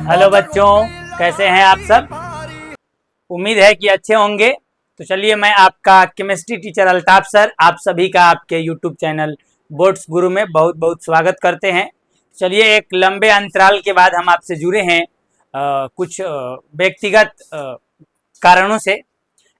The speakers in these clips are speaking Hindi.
हेलो बच्चों, कैसे हैं आप सब। उम्मीद है कि अच्छे होंगे। तो चलिए, मैं आपका केमिस्ट्री टीचर अल्ताफ सर आप सभी का आपके यूट्यूब चैनल बोर्ड्स गुरु में बहुत बहुत स्वागत करते हैं। चलिए, एक लंबे अंतराल के बाद हम आपसे जुड़े हैं। कुछ व्यक्तिगत कारणों से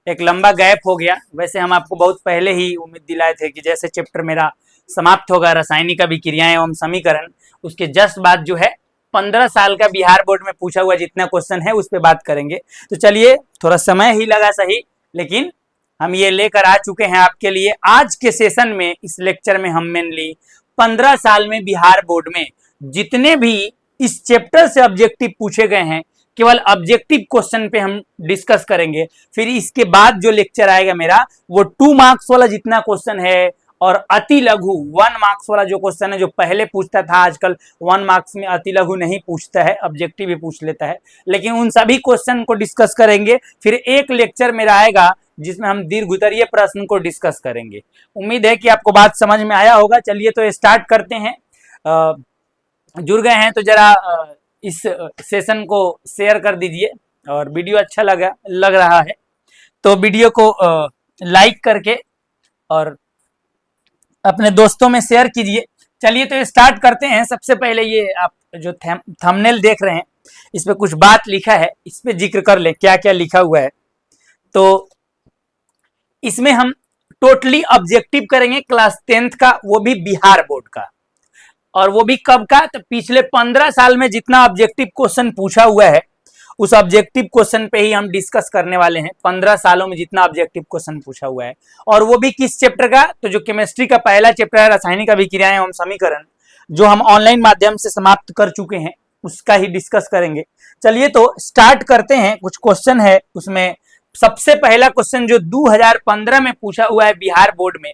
एक लंबा गैप हो गया। वैसे हम आपको बहुत पहले ही उम्मीद दिलाए थे कि जैसे चैप्टर मेरा समाप्त होगा रासायनिक अभिक्रियाएं एवं समीकरण, उसके जस्ट बाद जो है 15 साल का बिहार बोर्ड में पूछा हुआ जितना क्वेश्चन है उस पर बात करेंगे। तो चलिए, थोड़ा समय ही लगा सही, लेकिन हम ये लेकर आ चुके हैं आपके लिए। आज के सेशन में, इस लेक्चर में हम मेनली 15 साल में बिहार बोर्ड में जितने भी इस चैप्टर से ऑब्जेक्टिव पूछे गए हैं, केवल ऑब्जेक्टिव क्वेश्चन पे हम डिस्कस करेंगे। फिर इसके बाद जो लेक्चर आएगा मेरा, वो 2 मार्क्स वाला जितना क्वेश्चन है और अति लघु 1 मार्क्स वाला जो क्वेश्चन है, जो पहले पूछता था, आजकल 1 मार्क्स में अति लघु नहीं पूछता है, ऑब्जेक्टिव ही पूछ लेता है, लेकिन उन सभी क्वेश्चन को डिस्कस करेंगे। फिर एक लेक्चर मेरा आएगा जिसमें हम दीर्घ उत्तरीय प्रश्न को डिस्कस करेंगे। उम्मीद है कि आपको बात समझ में आया होगा। चलिए, तो स्टार्ट करते हैं। जुड़ गए हैं तो जरा इस सेशन को शेयर कर दीजिए, और वीडियो अच्छा लग रहा है तो वीडियो को लाइक करके और अपने दोस्तों में शेयर कीजिए। चलिए, तो स्टार्ट करते हैं। सबसे पहले ये आप जो थंबनेल देख रहे हैं, इस पे कुछ बात लिखा है, इस पे जिक्र कर ले क्या क्या लिखा हुआ है। तो इसमें हम टोटली ऑब्जेक्टिव करेंगे क्लास 10th का, वो भी बिहार बोर्ड का, और वो भी कब का, तो पिछले 15 साल में जितना ऑब्जेक्टिव क्वेश्चन पूछा हुआ है उस ऑब्जेक्टिव क्वेश्चन पे ही हम डिस्कस करने वाले हैं। 15 सालों में जितना ऑब्जेक्टिव क्वेश्चन पूछा हुआ है, और वो भी किस चैप्टर का, तो जो केमिस्ट्री का पहला चैप्टर है रासायनिक अभिक्रियाएं एवं समीकरण, जो हम ऑनलाइन माध्यम से समाप्त कर चुके हैं, उसका ही डिस्कस करेंगे। चलिए, तो स्टार्ट करते हैं। कुछ क्वेश्चन है उसमें। सबसे पहला क्वेश्चन जो 2015 में पूछा हुआ है बिहार बोर्ड में,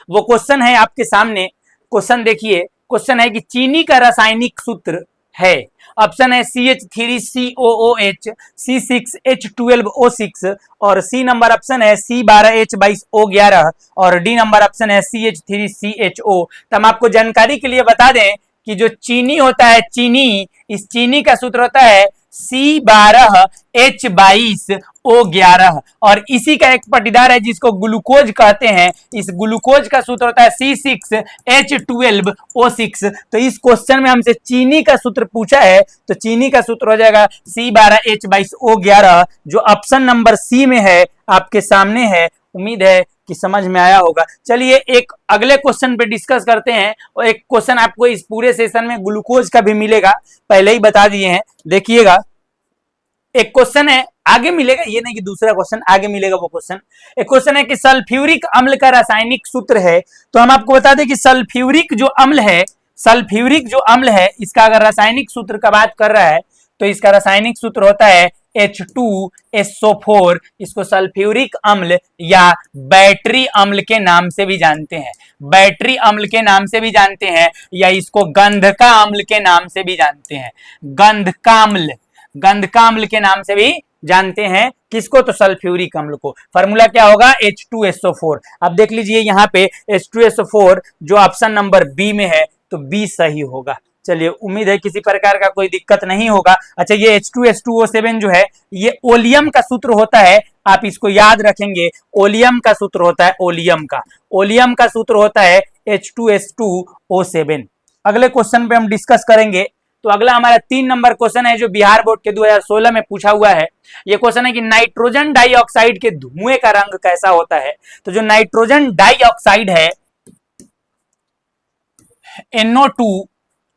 वो क्वेश्चन है आपके सामने। क्वेश्चन देखिए, क्वेश्चन है कि चीनी का रासायनिक सूत्र है। ऑप्शन है CH3COOH, C6H12O6, और सी नंबर ऑप्शन है C12H22O11, और डी नंबर ऑप्शन है CH3CHO। तो हम आपको जानकारी के लिए बता दें कि जो चीनी होता है, चीनी, इस चीनी का सूत्र होता है C12H22O11, और इसी का एक पटीदार है जिसको ग्लूकोज कहते हैं। इस ग्लूकोज का सूत्र होता है C6H12O6। तो इस क्वेश्चन में हमसे चीनी का सूत्र पूछा है, तो चीनी का सूत्र हो जाएगा C12H22O11, जो ऑप्शन नंबर सी में है, आपके सामने है। उम्मीद है कि समझ में आया होगा। चलिए, एक अगले क्वेश्चन पे डिस्कस करते हैं। और एक क्वेश्चन आपको इस पूरे सेशन में ग्लूकोज का भी मिलेगा, पहले ही बता दिए हैं, देखिएगा। एक क्वेश्चन है आगे मिलेगा, ये नहीं कि दूसरा क्वेश्चन आगे मिलेगा वो क्वेश्चन। एक क्वेश्चन है कि सल्फ्यूरिक अम्ल का रासायनिक सूत्र है। तो हम आपको बता दें कि सल्फ्यूरिक जो अम्ल है, सल्फ्यूरिक जो अम्ल है, इसका अगर रासायनिक सूत्र का बात कर रहा है तो इसका रासायनिक सूत्र होता है H2SO4। इसको सल्फ्यूरिक अम्ल या बैटरी अम्ल के नाम से भी जानते हैं, बैटरी अम्ल के नाम से भी जानते हैं, या इसको गंधका अम्ल के नाम से भी जानते हैं, गंधकाम्ल, गंधकाम्ल के नाम से भी जानते हैं। किसको, तो सल्फ्यूरिक अम्ल को। फार्मूला क्या होगा, H2SO4। अब देख लीजिए यहाँ पे H2SO4 जो ऑप्शन नंबर बी में है, तो बी सही होगा। चलिए, उम्मीद है किसी प्रकार का कोई दिक्कत नहीं होगा। अच्छा, ये H2S2O7 जो है, ये ओलियम का सूत्र होता है, आप इसको याद रखेंगे। ओलियम का सूत्र होता है, ओलियम का सूत्र होता है H2S2O7। अगले क्वेश्चन पे हम डिस्कस करेंगे। तो अगला हमारा 3 नंबर क्वेश्चन है जो बिहार बोर्ड के 2016 में पूछा हुआ है। ये क्वेश्चन है कि नाइट्रोजन डाइऑक्साइड के धुएं का रंग कैसा होता है। तो जो नाइट्रोजन डाइऑक्साइड है, NO2,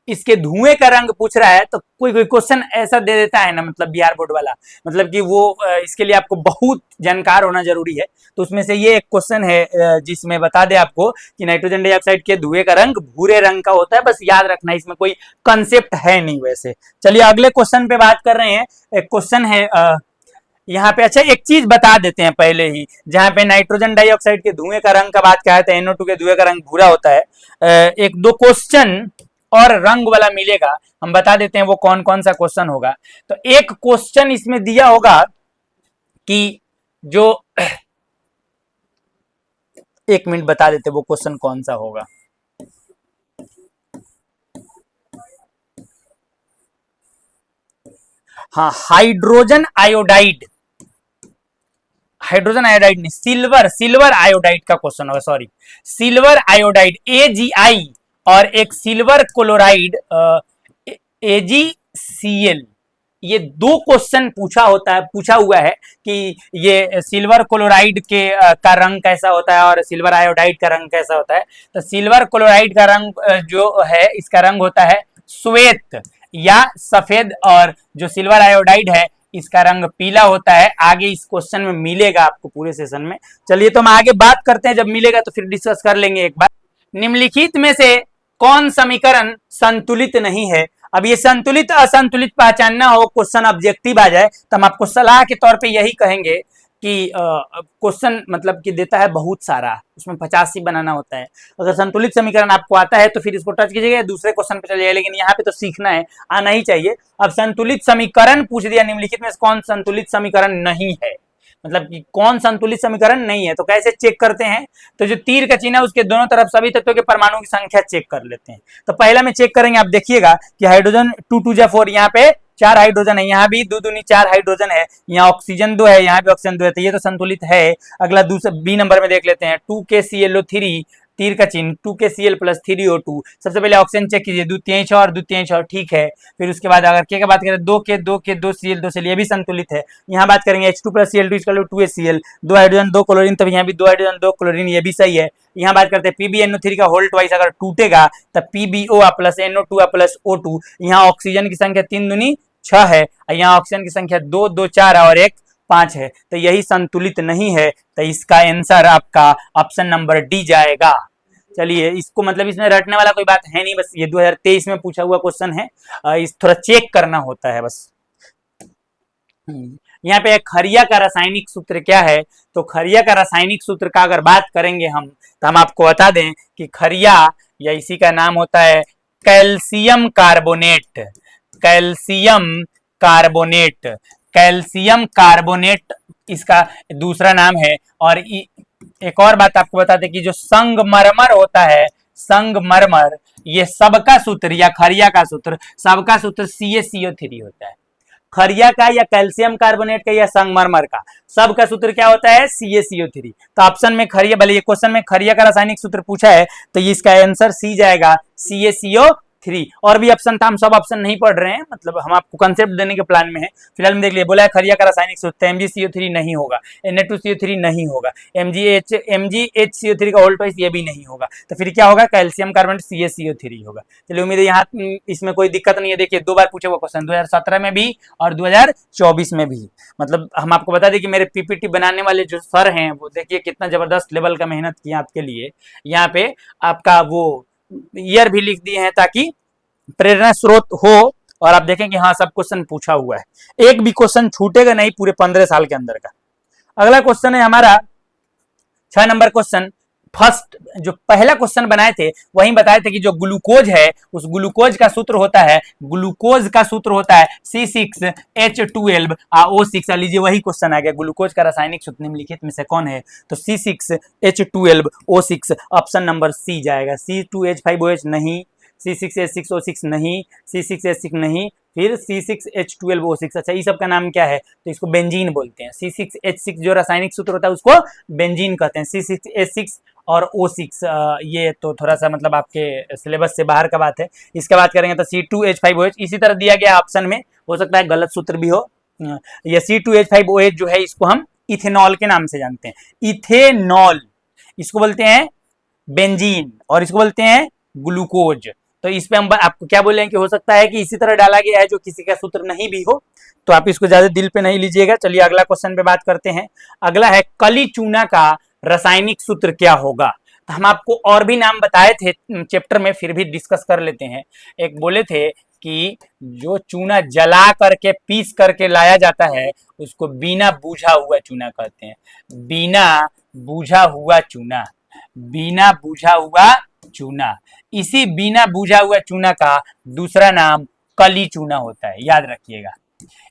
इसके धुएं का रंग पूछ रहा है, तो कोई कोई क्वेश्चन ऐसा दे देता है ना, मतलब बिहार बोर्ड वाला, मतलब कि वो इसके लिए आपको बहुत जानकार होना जरूरी है। तो उसमें से ये एक क्वेश्चन है जिसमें बता दे आपको कि नाइट्रोजन डाइऑक्साइड के धुएं का रंग भूरे रंग का होता है। बस याद रखना, इसमें कोई कंसेप्ट है नहीं वैसे। चलिए, अगले क्वेश्चन पे बात कर रहे हैं। एक क्वेश्चन है यहाँ पे। अच्छा, एक चीज बता देते हैं पहले ही, जहाँ पे नाइट्रोजन डाइऑक्साइड के धुएं का रंग का बात किया है, NO2 के धुएं का रंग भूरा होता है। एक दो क्वेश्चन और रंग वाला मिलेगा, हम बता देते हैं वो कौन कौन सा क्वेश्चन होगा। तो एक क्वेश्चन इसमें दिया होगा कि जो एक मिनट बता देते वो क्वेश्चन कौन सा होगा। हाँ, हाइड्रोजन आयोडाइड, हाइड्रोजन आयोडाइड नहीं, सिल्वर आयोडाइड का क्वेश्चन होगा, सॉरी, सिल्वर आयोडाइड AgI और एक सिल्वर क्लोराइड AgCl, ये दो क्वेश्चन पूछा हुआ है कि ये सिल्वर क्लोराइड के का रंग कैसा होता है और सिल्वर आयोडाइड का रंग कैसा होता है। तो सिल्वर क्लोराइड का रंग जो है, इसका रंग होता है श्वेत या सफेद, और जो सिल्वर आयोडाइड है इसका रंग पीला होता है। आगे इस क्वेश्चन में मिलेगा आपको पूरे सेशन में। चलिए तो हम आगे बात करते हैं, जब मिलेगा तो फिर डिस्कस कर लेंगे एक बार। निम्नलिखित में से कौन समीकरण संतुलित नहीं है? अब ये संतुलित असंतुलित पहचानना हो, क्वेश्चन ऑब्जेक्टिव आ जाए, तो हम आपको सलाह के तौर पे यही कहेंगे कि क्वेश्चन मतलब कि देता है बहुत सारा, उसमें 50 ही बनाना होता है। अगर संतुलित समीकरण आपको आता है तो फिर इसको टच कीजिएगा, दूसरे क्वेश्चन पे चलिए, लेकिन यहाँ पे तो सीखना है, आना ही चाहिए। अब संतुलित समीकरण पूछ दिया, निम्नलिखित में कौन संतुलित समीकरण नहीं है, मतलब कि कौन संतुलित समीकरण नहीं है। तो कैसे चेक करते हैं? तो जो तीर का चिन्ह है उसके दोनों तरफ सभी तत्वों के परमाणुओं की संख्या चेक कर लेते हैं। तो पहला में चेक करेंगे, आप देखिएगा कि हाइड्रोजन 2 2 4, यहाँ पे 4 हाइड्रोजन है, यहाँ भी 2 दूनी 4 हाइड्रोजन है, यहाँ ऑक्सीजन 2 है, यहाँ भी ऑक्सीजन 2 है, तो ये तो संतुलित है। अगला दूसरा बी नंबर में देख लेते हैं, 2KClO3, तीर का चिन्ह, 2KCl + 3O2। सबसे पहले ऑक्सीजन चेक कीजिए, द्वितीय और द्वितीय और ठीक है। फिर उसके बाद अगर के बात करें, 2Cl2 ये भी संतुलित है। यहाँ बात करेंगे H2 + Cl2 = 2HCl, 2 hydrogen 2 chlorine, तब यहाँ भी 2 हाइड्रोजन 2 क्लोरीन, ये भी सही है। यहाँ बात करते हैं PbNO3 का होल ट्वाइस अगर टूटेगा तब PbO + NO2 + O2। यहाँ ऑक्सीजन की संख्या 3 दूनी 6 है, यहाँ ऑक्सीजन की संख्या 2 2 4 और 1 5 है, तो यही संतुलित नहीं है। तो इसका आंसर आपका ऑप्शन नंबर डी जाएगा। चलिए, इसको मतलब इसमें रटने वाला कोई बात है नहीं, बस ये 2023 में पूछा हुआ क्वेश्चन है, इस थोड़ा चेक करना होता है बस। यहाँ पे खरिया का रासायनिक सूत्र क्या है? तो खरिया का रासायनिक सूत्र का अगर बात करेंगे हम, तो हम आपको बता दें कि खरिया या इसी का नाम होता है calcium carbonate. Calcium carbonate, calcium carbonate इसका दूसरा नाम है। और एक और बात आपको बताते कि जो संगमरमर होता है, संगमरमर, ये सबका सूत्र या खरिया का सूत्र, सबका सूत्र CaCO3 होता है। खरिया का या कैल्शियम कार्बोनेट का या संगमरमर का सबका सूत्र क्या होता है? CaCO3। तो ऑप्शन में खरिया, भले ये क्वेश्चन में खरिया का रासायनिक सूत्र पूछा है तो इसका आंसर सी जाएगा, CaCO3। और भी ऑप्शन था, हम सब ऑप्शन नहीं पढ़ रहे हैं, मतलब हम आपको कंसेप्ट देने के प्लान में है। फिलहाल में देख लिए, बोला है खरिया का रासायनिक सूत्र MgCO3 नहीं होगा, Na2CO3 नहीं होगा, MgHCO3 का होल ट्वाइस ये भी नहीं होगा, तो फिर क्या होगा? कैल्शियम कार्बोनेट CaCO3 होगा। चलिए, उम्मीद है यहाँ इसमें कोई दिक्कत नहीं है। देखिए, 2 बार पूछा हुआ क्वेश्चन, 2017 में भी और 2024 में भी। मतलब हम आपको बता दें कि मेरे PPT बनाने वाले जो सर हैं वो देखिए कितना जबरदस्त लेवल का मेहनत किया आपके लिए। यहाँ पे आपका वो ईयर भी लिख दिए हैं ताकि प्रेरणा स्रोत हो और आप देखें कि हाँ सब क्वेश्चन पूछा हुआ है, एक भी क्वेश्चन छूटेगा नहीं पूरे 15 साल के अंदर का। अगला क्वेश्चन है हमारा 6 नंबर क्वेश्चन। फर्स्ट जो पहला क्वेश्चन बनाए थे वही बताए थे कि जो ग्लूकोज है उस ग्लूकोज का सूत्र होता है, ग्लूकोज का सूत्र होता है C6H12O6। लीजिए वही क्वेश्चन आ गया, ग्लूकोज का रासायनिक सूत्र निम्नलिखित में से कौन है? तो C6H12O6, ऑप्शन नंबर सी जाएगा। C2H5OH नहीं, C6H6O6 नहीं, C6H6 नहीं, फिर C6H12O6। अच्छा, ये सब का नाम क्या है? तो इसको बेंजीन बोलते हैं। C6H6 जो रासायनिक सूत्र होता है उसको बेंजीन कहते हैं। C6H6 और O6 ये तो थोड़ा सा मतलब आपके सिलेबस से बाहर का बात है। इसके बात करेंगे तो C2H5OH इसी तरह दिया गया ऑप्शन में, हो सकता है गलत सूत्र भी हो। ये C2H5OH जो है इसको हम इथेनॉल के नाम से जानते हैं। इथेनॉल, इसको बोलते हैं बेंजीन और इसको बोलते हैं ग्लूकोज। तो इस पे हम आपको क्या बोलेंगे कि हो सकता है कि इसी तरह डाला गया है जो किसी का सूत्र नहीं भी हो, तो आप इसको ज्यादा दिल पे नहीं लीजिएगा। चलिए अगला क्वेश्चन पे बात करते हैं। अगला है कली चूना का रासायनिक सूत्र क्या होगा? तो हम आपको और भी नाम बताए थे चैप्टर में, फिर भी डिस्कस कर लेते हैं। एक बोले थे कि जो चूना जला करके पीस करके लाया जाता है उसको बिना बूझा हुआ चूना कहते हैं। बिना बूझा हुआ चूना, बिना बूझा हुआ चूना। इसी बिना बूझा हुआ चूना का दूसरा नाम कली चूना होता है, याद रखिएगा।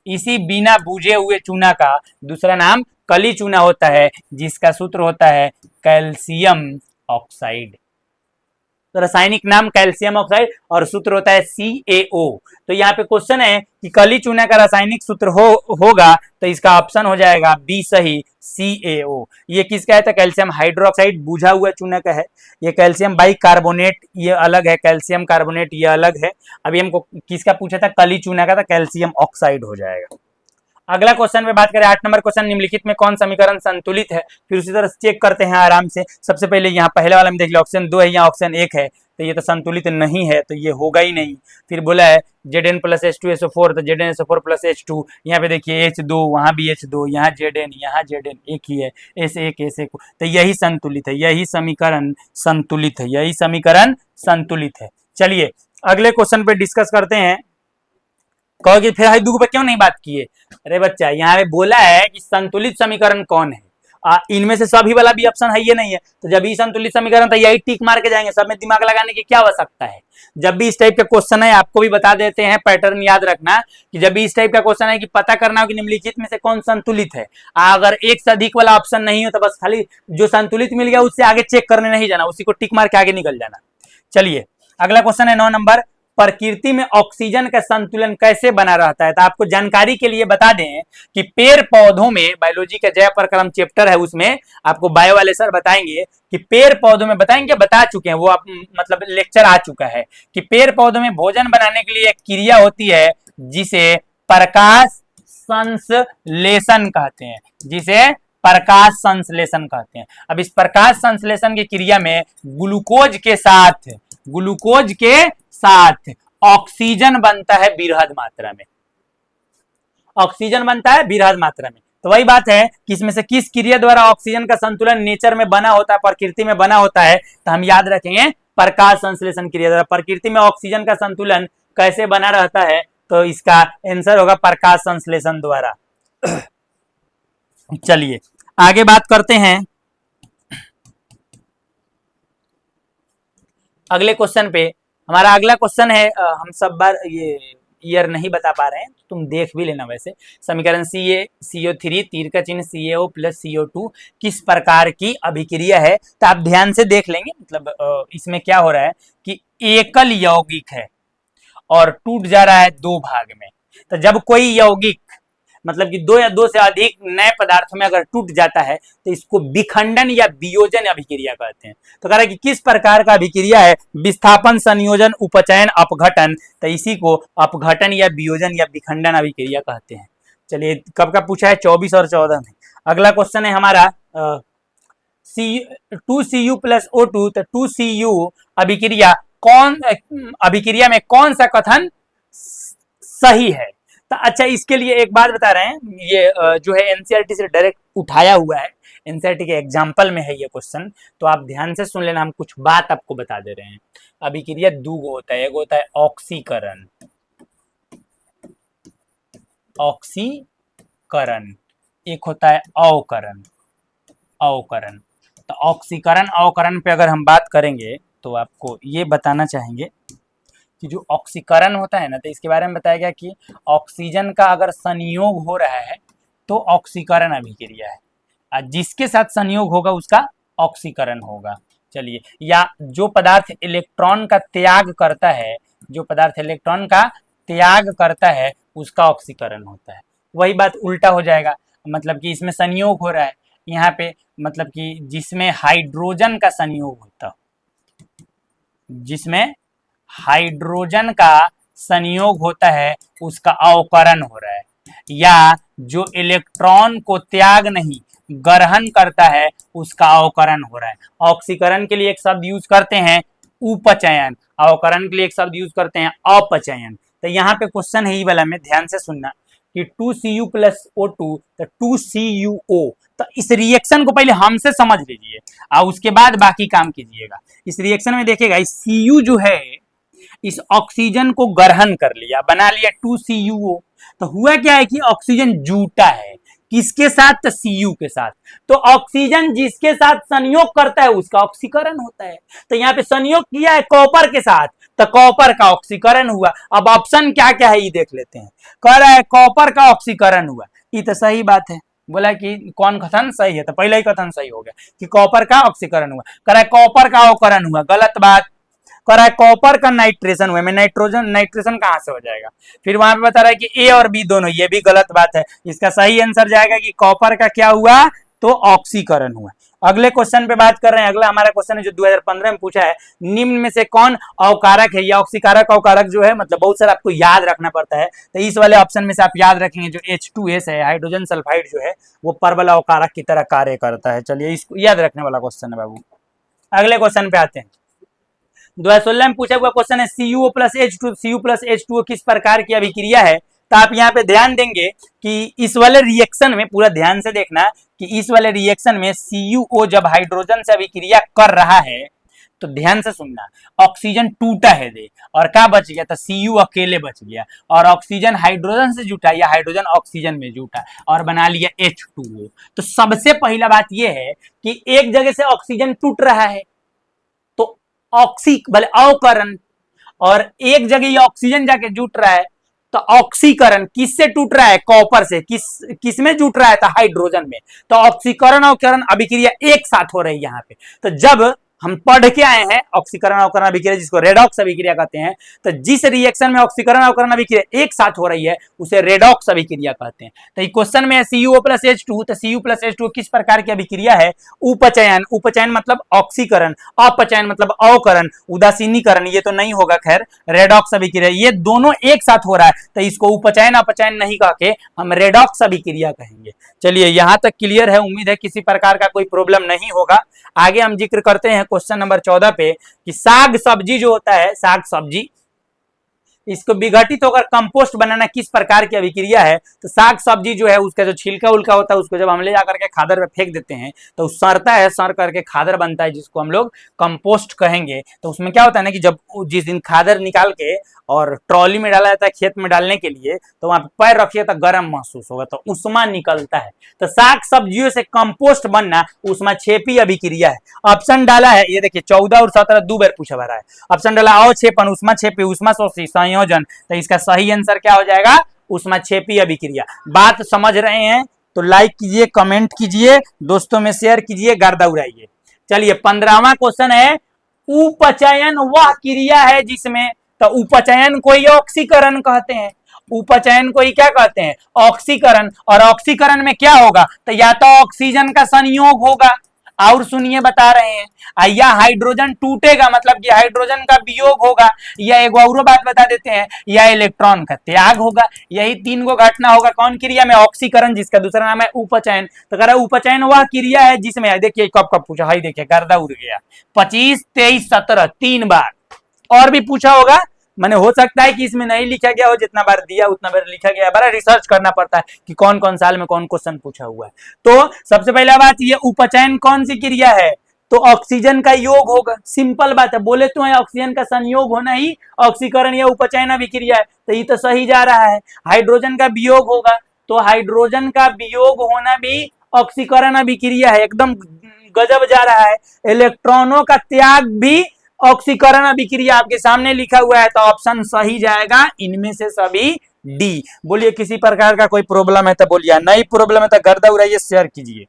इसी बिना बूझे हुए चूना का दूसरा नाम कली चूना होता है, जिसका सूत्र होता है कैल्शियम ऑक्साइड। तो रासायनिक नाम कैल्शियम ऑक्साइड और सूत्र होता है CaO। तो यहाँ पे क्वेश्चन है कि कली चूना का रासायनिक सूत्र होगा, तो इसका ऑप्शन हो जाएगा बी सही, CaO। ये किसका है? तो कैल्शियम हाइड्रोक्साइड बुझा हुआ चूना का है। ये कैल्शियम बाइकार्बोनेट ये अलग है, कैल्शियम कार्बोनेट ये अलग है। अभी हमको किसका पूछा था? कली चूना का, था कैल्शियम ऑक्साइड हो जाएगा। अगला क्वेश्चन में बात करें 8 नंबर क्वेश्चन, निम्नलिखित में कौन समीकरण संतुलित है? फिर उसी तरह चेक करते हैं आराम से। सबसे पहले यहाँ पहले वाला में देख लिया, ऑप्शन 2 है, यहाँ ऑप्शन 1 है, तो ये तो संतुलित नहीं है, तो ये होगा ही नहीं। फिर बोला है Zn प्लस H2SO4, तो ZnSO4 प्लस H2, यहाँ पे देखिए H2, वहां भी H2, यहाँ Zn, यहाँ Zn एक ही है, S1 S1, तो यही संतुलित है, यही समीकरण संतुलित है, यही समीकरण संतुलित है। चलिए अगले क्वेश्चन पे डिस्कस करते हैं। कहोगे फिर हाई दूर पे क्यों नहीं बात किए? अरे बच्चा, यहाँ पे बोला है कि संतुलित समीकरण कौन है, इनमें से सभी वाला भी ऑप्शन है ये नहीं है, तो जब भी संतुलित समीकरण, तो यही टिक मार के जाएंगे, सब में दिमाग लगाने की क्या आवश्यकता है। जब भी इस टाइप का क्वेश्चन है, आपको भी बता देते हैं, पैटर्न याद रखना कि जब भी इस टाइप का क्वेश्चन है कि पता करना हो कि निम्नलिखित में से कौन संतुलित है, अगर एक से अधिक वाला ऑप्शन नहीं हो तो बस खाली जो संतुलित मिल गया उससे आगे चेक करने नहीं जाना, उसी को टिक मार के आगे निकल जाना। चलिए अगला क्वेश्चन है 9 नंबर, प्रकृति में ऑक्सीजन का संतुलन कैसे बना रहता है? तो आपको जानकारी के लिए बता दें कि पेड़ पौधों में, बायोलॉजी का जय प्रक्रम चैप्टर है, उसमें आपको बायो वाले सर बताएंगे कि पेड़ पौधों में, बताएंगे, बता चुके हैं वो, आप मतलब लेक्चर आ चुका है कि पेड़ पौधों में भोजन बनाने के लिए एक क्रिया होती है जिसे प्रकाश संश्लेषण कहते हैं, जिसे प्रकाश संश्लेषण कहते हैं। अब इस प्रकाश संश्लेषण की क्रिया में ग्लूकोज के साथ ऑक्सीजन बनता है बृहद मात्रा में, ऑक्सीजन बनता है बृहद मात्रा में। तो वही बात है कि इसमें से किस क्रिया द्वारा ऑक्सीजन का संतुलन नेचर में बना होता है, प्रकृति में बना होता है, तो हम याद रखेंगे प्रकाश संश्लेषण क्रिया द्वारा। प्रकृति में ऑक्सीजन का संतुलन कैसे बना रहता है? तो इसका आंसर होगा प्रकाश संश्लेषण द्वारा। चलिए आगे बात करते हैं अगले क्वेश्चन पे। हमारा अगला क्वेश्चन है, हम सब बार ये ईयर नहीं बता पा रहे हैं, तुम देख भी लेना। वैसे समीकरण CaCO3 तीर का चिन्ह CaO प्लस CO2 किस प्रकार की अभिक्रिया है? तो आप ध्यान से देख लेंगे, मतलब इसमें क्या हो रहा है कि एकल यौगिक है और टूट जा रहा है 2 भाग में। तो जब कोई यौगिक, मतलब कि 2 या 2 से अधिक नए पदार्थों में अगर टूट जाता है तो इसको विखंडन या वियोजन अभिक्रिया कहते हैं। तो कह रहा है कि किस प्रकार का अभिक्रिया है? विस्थापन, संयोजन, उपचयन, अपघटन, तो इसी को अपघटन या वियोजन या विखंडन अभिक्रिया कहते हैं। चलिए कब का पूछा है? 24 और 14 में। अगला क्वेश्चन है हमारा 2Cu प्लस O2, तो 2Cu अभिक्रिया में कौन सा कथन सही है? तो अच्छा, इसके लिए एक बात बता रहे हैं, ये जो है एनसीईआरटी से डायरेक्ट उठाया हुआ है, एनसीईआरटी के एग्जाम्पल में है ये क्वेश्चन, तो आप ध्यान से सुन लेना, हम कुछ बात आपको बता दे रहे हैं। अभिक्रिया 2 होता है, एक होता है ऑक्सीकरण, एक होता है अवकरण। तो ऑक्सीकरण अवकरण पे अगर हम बात करेंगे तो आपको ये बताना चाहेंगे कि जो ऑक्सीकरण होता है ना, तो इसके बारे में बताया गया कि ऑक्सीजन का अगर संयोग हो रहा है तो ऑक्सीकरण अभिक्रिया है, जिसके साथ संयोग होगा उसका ऑक्सीकरण होगा। चलिए, या जो पदार्थ इलेक्ट्रॉन का त्याग करता है उसका ऑक्सीकरण होता है। वही बात उल्टा हो जाएगा, मतलब कि इसमें संयोग हो रहा है यहाँ पे, मतलब कि जिसमें हाइड्रोजन का संयोग होता, जिसमें हाइड्रोजन का संयोग होता है उसका अवकरण हो रहा है, या जो इलेक्ट्रॉन को त्याग नहीं ग्रहण करता है उसका अवकरण हो रहा है। ऑक्सीकरण के लिए एक शब्द यूज करते हैं उपचयन, अवकरण के लिए एक शब्द यूज करते हैं अपचयन। तो यहाँ पे क्वेश्चन है ये वाला में, ध्यान से सुनना कि 2Cu प्लस O2 तो 2CuO। तो इस रिएक्शन को पहले हमसे समझ लीजिए और उसके बाद बाकी काम कीजिएगा। इस रिएक्शन में देखिएगा, इस Cu जो है इस ऑक्सीजन को ग्रहण कर लिया, बना लिया 2CuO। तो हुआ क्या है कि ऑक्सीजन जूटा है, किसके साथ? तो Cu के साथ। तो ऑक्सीजन जिसके साथ संयोग करता है उसका ऑक्सीकरण होता है। तो यहाँ पे संयोग किया है कॉपर के साथ, तो कॉपर का ऑक्सीकरण हुआ। अब ऑप्शन क्या क्या है ये देख लेते हैं। कह रहा है कॉपर का ऑक्सीकरण हुआ, ये तो सही बात है। बोला कि कौन कथन सही है, तो पहला ही कथन सही हो गया कि कॉपर का ऑक्सीकरण हुआ। कह रहा है कॉपर का अवकरण हुआ, गलत बात। कह रहा है कॉपर का नाइट्रेशन हुआ, में नाइट्रेशन कहां से हो जाएगा। फिर वहां पे बता रहा है कि ए और बी दोनों, ये भी गलत बात है। इसका सही आंसर जाएगा कि कॉपर का क्या हुआ, तो ऑक्सीकरण हुआ। अगले क्वेश्चन पे बात कर रहे हैं। अगला हमारा क्वेश्चन है जो 2015 में पूछा है, निम्न में से कौन अवकारक है। या ऑक्सीकारक अवकारक जो है मतलब बहुत सारा आपको याद रखना पड़ता है, तो इस वाले ऑप्शन में से आप याद रखेंगे जो H2S है, हाइड्रोजन सल्फाइड जो है वो परबल अवकारक की तरह कार्य करता है। चलिए इसको याद रखने वाला क्वेश्चन है बाबू। अगले क्वेश्चन पे आते हैं। 2016 में पूछा हुआ क्वेश्चन है CuO plus H2, Cu plus H2O किस प्रकार की अभिक्रिया है। तो आप यहाँ पे ध्यान देंगे कि इस वाले रिएक्शन में, पूरा ध्यान से देखना कि इस वाले रिएक्शन में CuO जब हाइड्रोजन से अभिक्रिया कर रहा है तो ध्यान से सुनना, ऑक्सीजन टूटा है दे और क्या बच गया, तो Cu अकेले बच गया और ऑक्सीजन हाइड्रोजन से जुटा या हाइड्रोजन ऑक्सीजन में जुटा और बना लिया H2O। तो सबसे पहला बात यह है कि एक जगह से ऑक्सीजन टूट रहा है तो अवकरण, और एक जगह ये ऑक्सीजन जाके जुट रहा है तो ऑक्सीकरण किससे टूट रहा है, कॉपर से। किस में जुट रहा है, तो हाइड्रोजन में। तो ऑक्सीकरण और अवकरण अभिक्रिया एक साथ हो रही है यहाँ पे। तो जब हम पढ़ के आए हैं ऑक्सीकरण अवकरण अभिक्रिया, जिसको रेडॉक्स अभिक्रिया कहते हैं, तो जिस रिएक्शन में ऑक्सीकरण अवकरण अभिक्रिया एक साथ हो रही है उसे रेडॉक्स अभिक्रिया कहते हैं। तो इस क्वेश्चन में CuO प्लस H2, तो Cu प्लस H2 किस प्रकार की अभिक्रिया है, उपचयन। उपचयन मतलब ऑक्सीकरण, अपचयन मतलब अवकरण, उदासीनीकरण ये तो नहीं होगा, खैर रेडॉक्स अभिक्रिया, ये दोनों एक साथ हो रहा है तो इसको उपचयन अपचयन नहीं कह के हम रेडॉक्स अभिक्रिया कहेंगे। चलिए यहां तक क्लियर है, उम्मीद है किसी प्रकार का कोई प्रॉब्लम नहीं होगा। आगे हम जिक्र करते हैं क्वेश्चन नंबर 14 पे कि साग सब्जी जो होता है, साग सब्जी, इसको विघटित होकर कंपोस्ट बनाना किस प्रकार की अभिक्रिया है। तो साग सब्जी जो है उसका जो छिलका उल्का होता है उसको जब हम ले जाकर के खादर में फेंक देते हैं तो सड़ता है, सड़ करके खादर बनता है जिसको हम लोग कंपोस्ट कहेंगे। तो उसमें क्या होता है ना कि जब जिस दिन खादर निकाल के और ट्रॉली में डाला जाता है खेत में डालने के लिए तो वहां पैर रखिए तो गर्म महसूस होगा, तो उष्मा निकलता है। तो साग सब्जियों से कंपोस्ट बनना उष्मा छेपी अभिक्रिया है। ऑप्शन डाला है, ये देखिए 14 और 17 दो बार पूछा भरा है। ऑप्शन डाला अवक्षेपण, उष्मा छेपी, उष्मा शोषी, संयोजन। तो इसका सही आंसर क्या हो जाएगा, उष्मा छेपी अभिक्रिया। बात समझ रहे हैं तो लाइक कीजिए, कमेंट कीजिए, दोस्तों में शेयर कीजिए, गर्दा उड़ाइए। चलिए 15वां क्वेश्चन है, उपचयन वह क्रिया है जिसमें, तो उपचयन को ही ऑक्सीकरण कहते हैं। उपचयन को ही क्या कहते हैं, ऑक्सीकरण। और ऑक्सीकरण में क्या होगा, तो या तो ऑक्सीजन का संयोग होगा, और सुनिए बता रहे हैं, या हाइड्रोजन टूटेगा मतलब कि हाइड्रोजन का वियोग होगा, या एक और बात बता देते हैं, या इलेक्ट्रॉन का त्याग होगा। यही तीन गो घटना होगा कौन क्रिया में, ऑक्सीकरण, जिसका दूसरा नाम है उपचयन। तो कह रहा है उपचयन वह क्रिया है जिसमें, देखिए कब कब पूछा, हाई देखिए गर्दा उड़ गया, 25, 23, 17 तीन बार। और भी पूछा होगा, मैंने हो सकता है कि इसमें नहीं लिखा गया हो, जितना बार दिया उतना बार लिखा गया, बड़ा रिसर्च करना पड़ता है कि कौन कौन साल में कौन क्वेश्चन पूछा हुआ है। तो सबसे पहला बात, ये उपचयन कौन सी क्रिया है, तो ऑक्सीजन का योग होगा। सिंपल बात है, बोले तो है ऑक्सीजन का संयोग होना ही ऑक्सीकरण या उपचयन अभिक्रिया है, तो ये तो सही जा रहा है। हाइड्रोजन का वियोग होगा, तो हाइड्रोजन का वियोग होना भी ऑक्सीकरण अभिक्रिया है, एकदम गजब जा रहा है। इलेक्ट्रॉनों का त्याग भी ऑक्सीकरण अभिक्रिया, आपके सामने लिखा हुआ है, तो ऑप्शन सही जाएगा इनमें से सभी डी। बोलिए किसी प्रकार का कोई प्रॉब्लम है तो बोलिए, नहीं प्रॉब्लम है तो गर्दा उड़ाइए, शेयर कीजिए।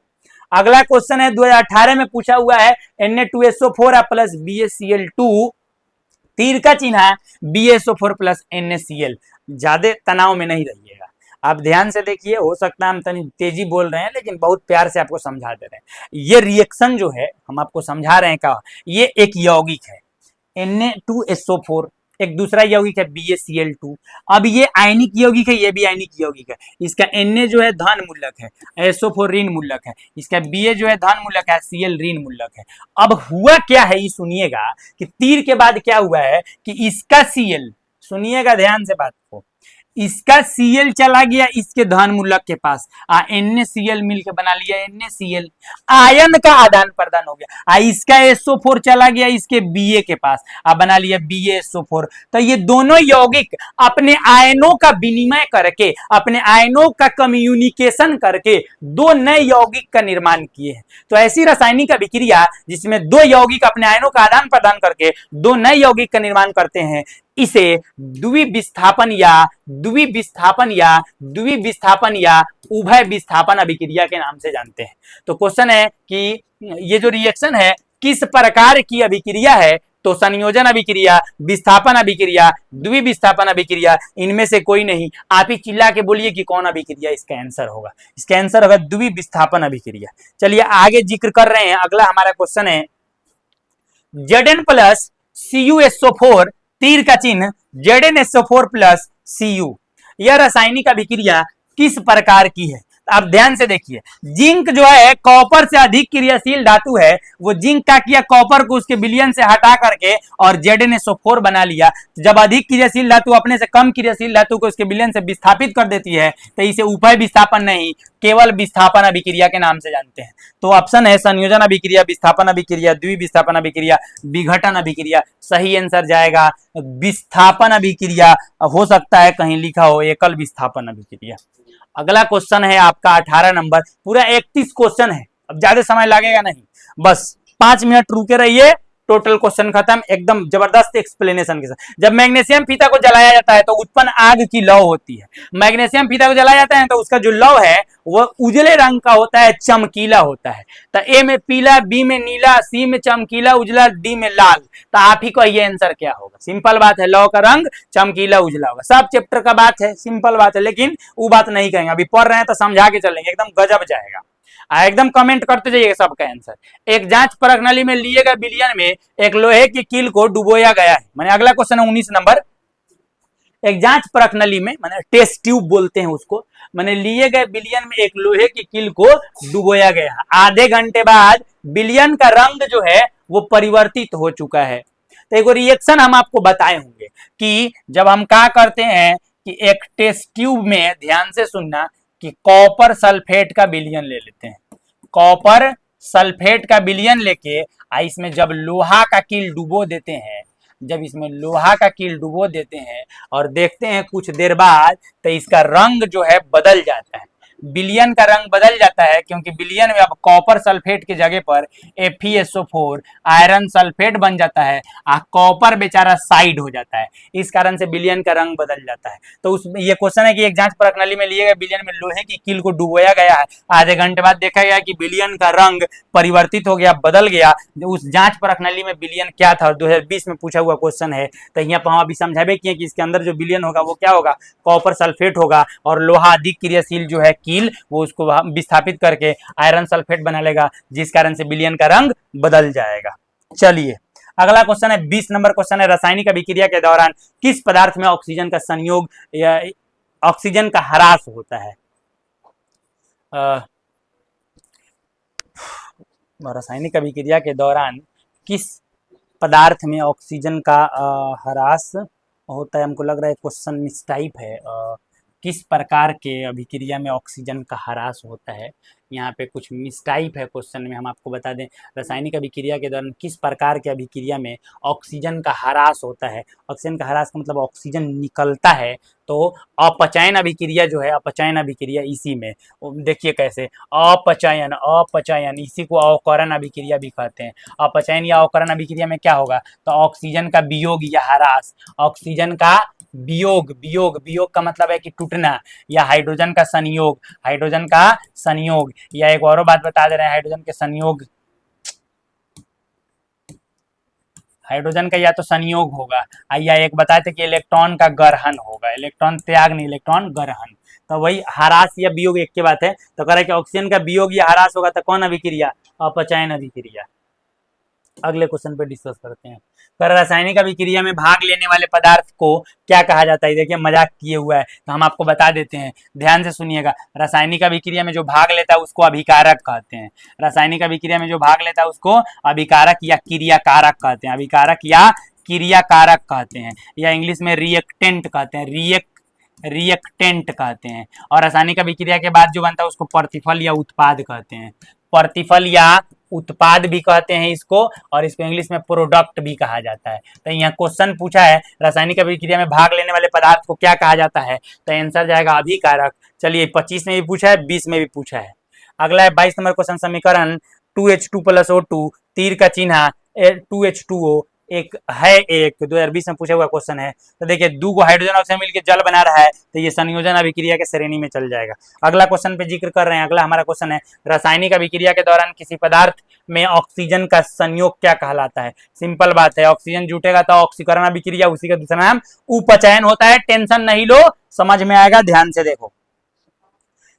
अगला क्वेश्चन है 2018 में पूछा हुआ है, Na2SO4 प्लस BaCl2, तीर का चिन्ह BaSO4 प्लस NaCl। ज्यादा तनाव में नहीं रहिएगा, आप ध्यान से देखिए, हो सकता है हम तनी तेजी बोल रहे हैं लेकिन बहुत प्यार से आपको समझा दे रहे हैं। ये रिएक्शन जो है हम आपको समझा रहे हैं क्या, ये एक यौगिक है Na2SO4, एक दूसरा यौगिक है BaCl2। अब ये आयनिक यौगिक है, ये भी आयनिक यौगिक है। इसका Na जो है धन मूलक है, SO4 ऋण मूलक है, इसका Ba जो है धन मूलक है, Cl ऋण मूलक है। अब हुआ क्या है ये सुनिएगा कि तीर के बाद क्या हुआ है कि इसका Cl, सुनिएगा ध्यान से बात को, इसका Cl चला गया इसके धन मूलक के पास, NaCl मिलकर बना लिया NaCl, आयन का आदान प्रदान हो गया। इसका SO4 चला गया इसके Ba के पास, बना लिया BaSO4। तो ये दोनों यौगिक अपने आयनों का विनिमय करके, अपने आयनों का कम्युनिकेशन करके दो नए यौगिक का निर्माण किए हैं। तो ऐसी रासायनिक अभिक्रिया जिसमें दो यौगिक अपने आयनों का आदान प्रदान करके दो नए यौगिक का निर्माण करते हैं, इसे द्विविस्थापन या उभय विस्थापन अभिक्रिया के नाम से जानते हैं। तो क्वेश्चन है कि ये जो रिएक्शन है किस प्रकार की अभिक्रिया है, तो संयोजन अभिक्रिया, विस्थापन अभिक्रिया, द्विविस्थापन अभिक्रिया, इनमें से कोई नहीं। आप ही चिल्ला के बोलिए कि कौन अभिक्रिया इसका आंसर होगा। इसका आंसर होगा द्विविस्थापन अभिक्रिया। चलिए आगे जिक्र कर रहे हैं, अगला हमारा क्वेश्चन है Zn प्लस CuSO4, तीर का चिन्ह ZnSO4 प्लस Cu, यह रासायनिक अभिक्रिया किस प्रकार की है? आप ध्यान से देखिए, जिंक जो है कॉपर से अधिक क्रियाशील धातु है, वो जिंक का किया कॉपर को उसके विलयन से हटा करके और ZnSO4 बना लिया। जब अधिक क्रियाशील धातु अपने से कम क्रियाशील धातु को उसके विलयन से विस्थापित कर देती है तो इसे उभय विस्थापन नहीं, केवल विस्थापन अभिक्रिया के नाम से जानते हैं। तो ऑप्शन है संयोजन अभिक्रिया, विस्थापन अभिक्रिया, द्विविस्थापन अभिक्रिया, विघटन अभिक्रिया। सही आंसर जाएगा विस्थापन अभिक्रिया। हो सकता है कहीं लिखा हो एकल विस्थापन अभिक्रिया। अगला क्वेश्चन है आपका 18 नंबर, पूरा 31 क्वेश्चन है, अब ज्यादा समय लगेगा नहीं, बस 5 मिनट रुके रहिए, टोटल क्वेश्चन खत्म, एकदम जबरदस्त एक्सप्लेनेशन के साथ। जब मैग्नीशियम फीता को जलाया जाता है तो उत्पन्न आग की लौ होती है। मैग्नीशियम फीता को जलाया जाता है तो उसका जो लौ है वो उजले रंग का होता है, चमकीला होता है। तो ए में पीला, बी में नीला, सी में चमकीला उजला, डी में लाल। तो आप ही कहिए आंसर क्या होगा। सिंपल बात है, लौ का रंग चमकीला उजला होगा। सब चैप्टर का बात है, सिंपल बात है, लेकिन वो बात नहीं कहेंगे, अभी पढ़ रहे हैं तो समझा के चलेंगे, एकदम गजब जाएगा। एकदम कमेंट करते जाइए सबका आंसर। एक जांच परख नली में लिए गए विलयन में एक लोहे की कील को डुबोया गया है। मैंने अगला क्वेश्चन है 19 नंबर। एक जांच परख नली में, मैंने टेस्ट ट्यूब बोलते हैं उसको, मैंने लिए गए विलयन में एक लोहे की कील को डुबोया गया। आधे घंटे बाद विलयन का रंग जो है वो परिवर्तित हो चुका है। तो एक रिएक्शन हम आपको बताए होंगे कि जब हम क्या करते हैं कि एक टेस्ट ट्यूब में, ध्यान से सुनना, कि कॉपर सल्फेट का विलयन ले लेते हैं। कॉपर सल्फेट का विलयन लेके इसमें जब लोहा का कील डुबो देते हैं, जब इसमें लोहा का कील डुबो देते हैं और देखते हैं कुछ देर बाद तो इसका रंग जो है बदल जाता है, विलयन का रंग बदल जाता है, क्योंकि विलयन में अब कॉपर सल्फेट की जगह पर FeSO4 आयरन सल्फेट बन जाता है, कॉपर बेचारा साइड हो जाता है, इस कारण से विलयन का रंग बदल जाता है। तो उस ये क्वेश्चन है कि एक जांच परख नली में लिए गए विलयन में लोहे की कील को डुबोया गया है, आधे घंटे बाद देखा गया कि विलयन का रंग परिवर्तित हो गया, बदल गया। उस जांच परख नली में विलयन क्या था, 2020 में पूछा हुआ क्वेश्चन है। तो यहाँ पर हम अभी समझावे किए कि इसके अंदर जो विलयन होगा वो क्या होगा, कॉपर सल्फेट होगा, और लोहा अधिक क्रियाशील जो है कील वो उसको विस्थापित करके आयरन सल्फेट बना लेगा, जिस कारण से विलयन का रंग बदल जाएगा। चलिए अगला क्वेश्चन है 20 नंबर क्वेश्चन है, रासायनिक अभिक्रिया के दौरान किस पदार्थ में ऑक्सीजन का संयोग या ऑक्सीजन का ह्रास होता है? रासायनिक अभिक्रिया के दौरान किस पदार्थ में ऑक्सीजन का ह्रास होता है? हमको लग रहा है क्वेश्चन मिसटाइप है। किस प्रकार के अभिक्रिया में ऑक्सीजन का ह्रास होता है, यहाँ पे कुछ मिसटाइप है क्वेश्चन में। हम आपको बता दें, रासायनिक अभिक्रिया के दौरान किस प्रकार के अभिक्रिया में ऑक्सीजन का ह्रास होता है। ऑक्सीजन का ह्रास का मतलब ऑक्सीजन निकलता है। तो अपचयन अभिक्रिया जो है, अपचयन अभिक्रिया इसी में देखिए कैसे, अपचयन, अपचयन इसी को अवकरण अभिक्रिया भी कहते हैं। अपचयन या अवकरण अभिक्रिया में क्या होगा, तो ऑक्सीजन का वियोग या ह्रास, ऑक्सीजन का वियोग, वियोग, वियोग का मतलब है कि टूटना, या हाइड्रोजन का संयोग, हाइड्रोजन का संयोग, या एक और बात बता दे रहे हैं, हाइड्रोजन के संयोग, हाइड्रोजन का या तो संयोग होगा, या एक बताए थे कि इलेक्ट्रॉन का ग्रहण होगा, इलेक्ट्रॉन त्याग नहीं, इलेक्ट्रॉन ग्रहण। तो वही ह्रास या वियोग एक के बात है। तो कह रहे कि ऑक्सीजन का वियोग या ह्रास होगा तो कौन अभिक्रिया, अपचयन अभिक्रिया। अगले क्वेश्चन पे डिस्कस करते हैं। पर रासायनिक अभिक्रिया में भाग लेने वाले पदार्थ को क्या कहा जाता है? देखिए मजाक किए हुआ है तो हम आपको बता देते हैं, ध्यान से सुनिएगा। रासायनिक अभिक्रिया में जो भाग लेता है उसको अभिकारक कहते हैं। रासायनिक अभिक्रिया में जो भाग लेता है उसको अभिकारक या क्रियाकारक कहते हैं, अभिकारक या क्रियाकारक कहते हैं, या इंग्लिश में रिएक्टेंट कहते हैं, रिएक्टेंट कहते हैं। और रासायनिक अभिक्रिया के बाद जो बनता है उसको प्रतिफल या उत्पाद कहते हैं, प्रतिफल या उत्पाद भी कहते हैं इसको, और इसको इंग्लिश में प्रोडक्ट भी कहा जाता है। तो यहाँ क्वेश्चन पूछा है रासायनिक अभिक्रिया में भाग लेने वाले पदार्थ को क्या कहा जाता है, तो आंसर जाएगा अभिकारक। चलिए 25 में भी पूछा है, 20 में भी पूछा है। अगला है 22 नंबर क्वेश्चन, समीकरण 2H2 + O2, तीर का चिन्ह 2H2O, एक है, एक 2020 में पूछा हुआ क्वेश्चन है। तो देखिए दो को हाइड्रोजन ऑक्सीजन मिलकर जल बना रहा है, तो ये संयोजन अभिक्रिया के श्रेणी में चल जाएगा। अगला क्वेश्चन पे जिक्र कर रहे हैं, अगला हमारा क्वेश्चन है रासायनिक अभिक्रिया के दौरान किसी पदार्थ में ऑक्सीजन का संयोग क्या कहलाता है। सिंपल बात है, ऑक्सीजन जुटेगा तो ऑक्सीकरण अभिक्रिया, उसी का दूसरा नाम उपचयन होता है। टेंशन नहीं लो, समझ में आएगा, ध्यान से देखो।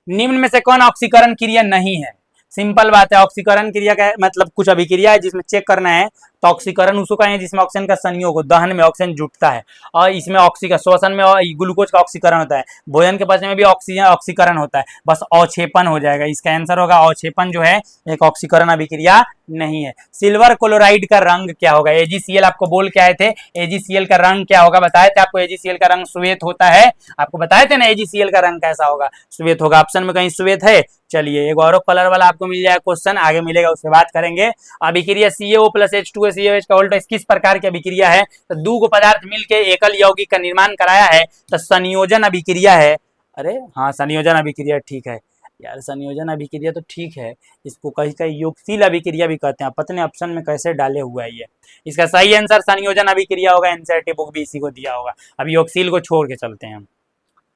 निम्न में से कौन ऑक्सीकरण क्रिया नहीं है? सिंपल बात है, ऑक्सीकरण क्रिया का मतलब कुछ अभिक्रिया है जिसमें चेक करना है, तो ऑक्सीकरण उसको कहें जिसमें ऑक्सीजन का संयोग हो, दहन में ऑक्सीजन जुटता है, और इसमें ऑक्सीकरण, श्वसन में ग्लूकोज का ऑक्सीकरण होता है, भोजन के पचने में भी ऑक्सीजन ऑक्सीकरण होता है, बस अवक्षेपण हो जाएगा। इसका आंसर होगा अवक्षेपण जो है एक ऑक्सीकरण अभिक्रिया नहीं है। सिल्वर क्लोराइड का रंग क्या होगा? AgCl आपको बोल के आए थे, AgCl का रंग क्या होगा बताए थे आपको? AgCl का रंग श्वेत होता है, आपको बताए थे ना AgCl का रंग कैसा होगा, श्वेत होगा। ऑप्शन में कहीं श्वेत है? चलिए एक और कलर वाला आपको मिल जाएगा क्वेश्चन, आगे मिलेगा उससे बात करेंगे। अभिक्रिया CaO + H2COH का उल्टा किस प्रकार की अभिक्रिया है? तो दो को पदार्थ मिलकर एकल यौगिक का निर्माण कराया है, तो संयोजन अभिक्रिया है। अरे हाँ, संयोजन अभिक्रिया ठीक है यार, संयोजन अभिक्रिया तो ठीक है, इसको कहीं कहीं योगशील अभिक्रिया भी कहते हैं। पता नहीं ऑप्शन में कैसे डाले हुआ है ये। इसका सही आंसर संयोजन अभिक्रिया होगा, एनसीईआरटी बुक भी इसी को दिया होगा। अभी योगशील को छोड़ के चलते हैं हम।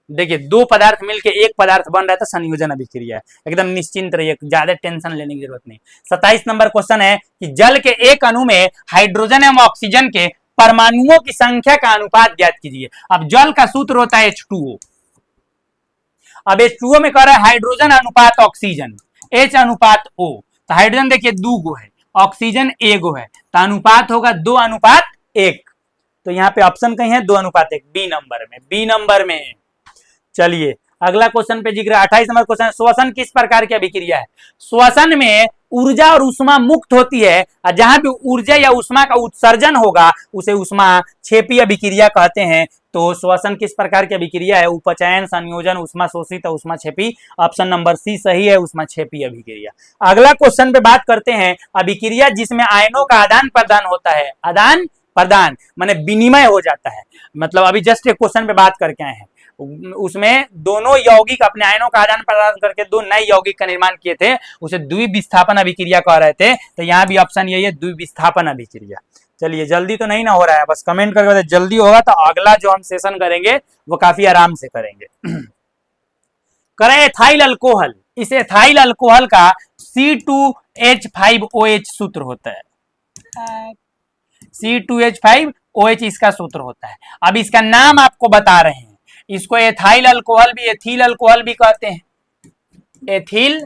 देखिए दो पदार्थ मिलके एक पदार्थ बन रहा है तो संयोजन अभिक्रिया है, एकदम निश्चिंत रहिए, ज्यादा टेंशन लेने की जरूरत नहीं। 27 नंबर क्वेश्चन है कि जल के एक अणु में हाइड्रोजन एवं ऑक्सीजन के परमाणुओं की संख्या का अनुपात ज्ञात कीजिए। अब जल का सूत्र होता है H2O, अब H2O में कह रहा है हाइड्रोजन अनुपात ऑक्सीजन, H अनुपात O। तो हाइड्रोजन देखिए 2 गो है, ऑक्सीजन 1 गो है, तो अनुपात होगा 2:1। तो यहाँ पे ऑप्शन कहीं है 2:1, बी नंबर में, बी नंबर में। चलिए अगला क्वेश्चन पे जिक्र 28 नंबर क्वेश्चन, श्वसन किस प्रकार की अभिक्रिया है? श्वसन में ऊर्जा और उष्मा मुक्त होती है, और जहां भी ऊर्जा या उष्मा का उत्सर्जन होगा उसे उष्मा क्षेपी अभिक्रिया कहते हैं। तो श्वसन किस प्रकार की अभिक्रिया है? उपचयन, संयोजन, उष्मा शोषित, उष्मा क्षेपी। ऑप्शन नंबर सी सही है, उष्मा क्षेपी अभिक्रिया। अगला क्वेश्चन पे बात करते हैं अभिक्रिया जिसमें आयनों का आदान प्रदान होता है। आदान प्रदान माने विनिमय हो जाता है, मतलब अभी जस्ट एक क्वेश्चन पे बात करके आए हैं, उसमें दोनों यौगिक अपने आयनों का आदान प्रदान करके दो नए यौगिक का निर्माण किए थे, उसे द्विविस्थापन अभिक्रिया कह रहे थे। तो यहाँ भी ऑप्शन यही है, द्विविस्थापन अभिक्रिया। चलिए जल्दी तो नहीं ना हो रहा है, बस कमेंट करके बताइए जल्दी होगा तो अगला जो हम सेशन करेंगे वो काफी आराम से करेंगे। करें एथाइल अल्कोहल, इस एथाइल अल्कोहल का C2H5OH सूत्र होता है, C2H5OH इसका सूत्र होता है। अब इसका नाम आपको बता रहे हैं, इसको एथाइल अल्कोहल भी, एथिल अल्कोहल भी कहते हैं, एथिल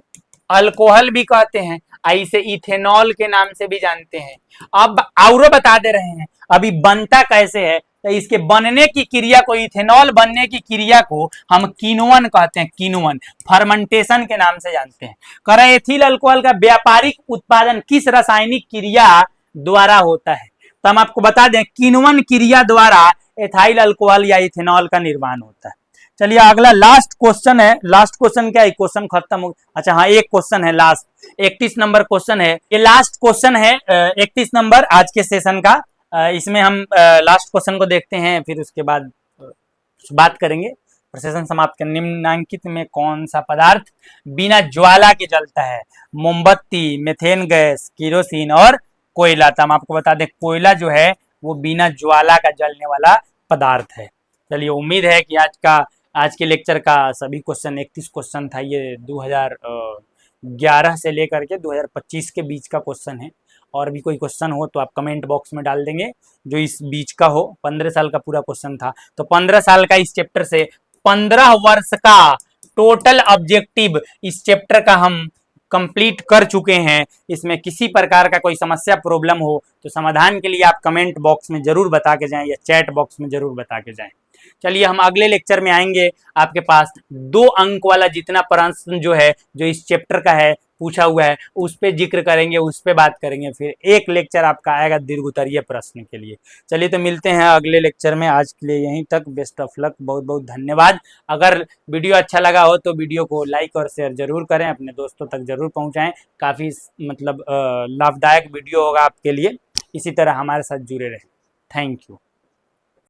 अल्कोहल भी कहते हैं, इसे इथेनॉल के नाम से भी जानते हैं। अब और बता दे रहे हैं अभी बनता कैसे है, तो इसके बनने की क्रिया को, इथेनॉल बनने की क्रिया को हम किण्वन कहते हैं, किण्वन, फर्मेंटेशन के नाम से जानते हैं। कह रहे एथिल अल्कोहल का व्यापारिक उत्पादन किस रासायनिक क्रिया द्वारा होता है? तो हम आपको बता दें किण्वन क्रिया द्वारा एथाइल अल्कोहल या इथेनॉल का निर्माण होता है। चलिए अगला लास्ट क्वेश्चन है, लास्ट क्वेश्चन क्या है, क्वेश्चन खत्म हो, अच्छा हाँ एक क्वेश्चन है लास्ट, 31 नंबर क्वेश्चन है, ये लास्ट क्वेश्चन है 31 नंबर आज के सेशन का। इसमें हम लास्ट क्वेश्चन को देखते हैं, फिर उसके बाद बात करेंगे। सेशन समाप्त कर, निम्नलिखित में कौन सा पदार्थ बिना ज्वाला के जलता है? मोमबत्ती, मेथेन गैस, केरोसिन और कोयला। तो हम आपको बता दें कोयला जो है वो बिना ज्वाला का जलने वाला पदार्थ है। चलिए उम्मीद है कि आज के लेक्चर का सभी क्वेश्चन, 31 क्वेश्चन था, ये 2011 से लेकर के 2025 के बीच का क्वेश्चन है। और भी कोई क्वेश्चन हो तो आप कमेंट बॉक्स में डाल देंगे जो इस बीच का हो। 15 साल का पूरा क्वेश्चन था, तो 15 साल का इस चैप्टर से 15 वर्ष का टोटल ऑब्जेक्टिव इस चैप्टर का हम कंप्लीट कर चुके हैं। इसमें किसी प्रकार का कोई समस्या, प्रॉब्लम हो तो समाधान के लिए आप कमेंट बॉक्स में जरूर बता के जाएं या चैट बॉक्स में जरूर बता के जाएं। चलिए हम अगले लेक्चर में आएंगे, आपके पास 2 अंक वाला जितना प्रश्न जो है, जो इस चैप्टर का है, पूछा हुआ है, उस पे जिक्र करेंगे, उस पे बात करेंगे। फिर एक लेक्चर आपका आएगा दीर्घोत्तरीय प्रश्न के लिए। चलिए तो मिलते हैं अगले लेक्चर में, आज के लिए यहीं तक। बेस्ट ऑफ लक, बहुत बहुत धन्यवाद। अगर वीडियो अच्छा लगा हो तो वीडियो को लाइक और शेयर जरूर करें, अपने दोस्तों तक जरूर पहुंचाएं। काफ़ी मतलब लाभदायक वीडियो होगा आपके लिए। इसी तरह हमारे साथ जुड़े रहें। Thank you.